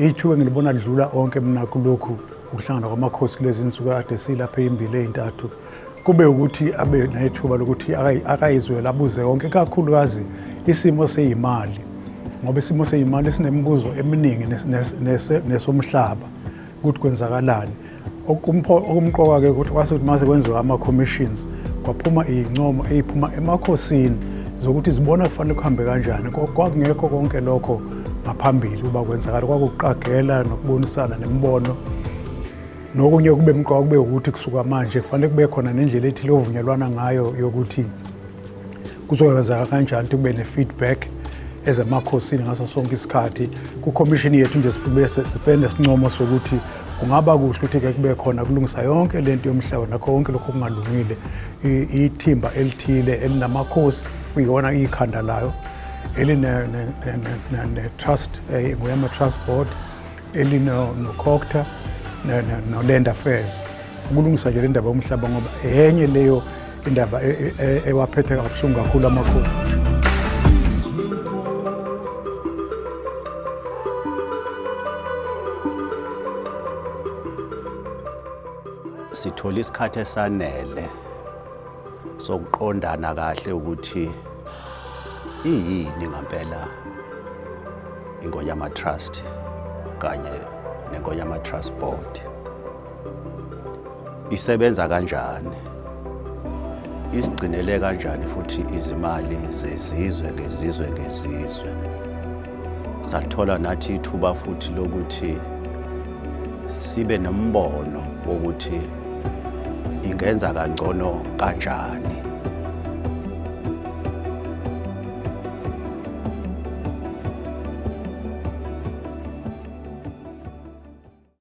ithuba engilibona lidlula onke mina kulokhu ukuhlangana kwamakhosi kulezi insuku ade silapha ezimbili ezintathu kube ukuthi abe nethuba lokuthi akayizwe labuze konke kakhulukazi isimo seyimali ngoba isimo seyimali sinemibuzo eminingi nesomhlaba ukuthi kwenzakalani okumqoka ke ukuthi kwasuthi mase kwenziwa ama-commissions kwaphuma iy'ncomo ey'phuma emakhosini zokuthi zibona kufanele kuhambe kanjani kwakungekho konke lokho ngaphambili uba kwenzakala kwakuqagela nokubonisana nemibono nokunye kube mqoka kube ukuthi kusuka manje kufanele kube khona nendlela ethile ovunyelwana ngayo yokuthi kuzokwenzeka kanjani kube ne-feedback ezemakhosini ngaso sonke isikhathi ku-commission yethu nje sibe nesincomo sokuthi kungaba kuhle ukuthi-ke kube khona kulungisa yonke lento yomhlaba nakho konke lokho kungalungile ithimba elithile elinamakhosi kuyona ikhanda layo eline-trust nguyama-trust board elino-COGTA no-land affairs ukulungisa nje le ndaba yomhlaba ngoba enye leyo indaba ewaphethe kabuhlungu kakhulu amakhosi. Sithola isikhathi esanele sokuqondana kahle ukuthi iyini ngempela iNgonyama Trust kanye neNgonyama Trust Board. Isebenza kanjani? Isigcinele kanjani futhi izimali zezizwe ngezizwe. Sathola nathi ithuba futhi lokuthi sibe nombono wokuthi ingenza kangcono kanjani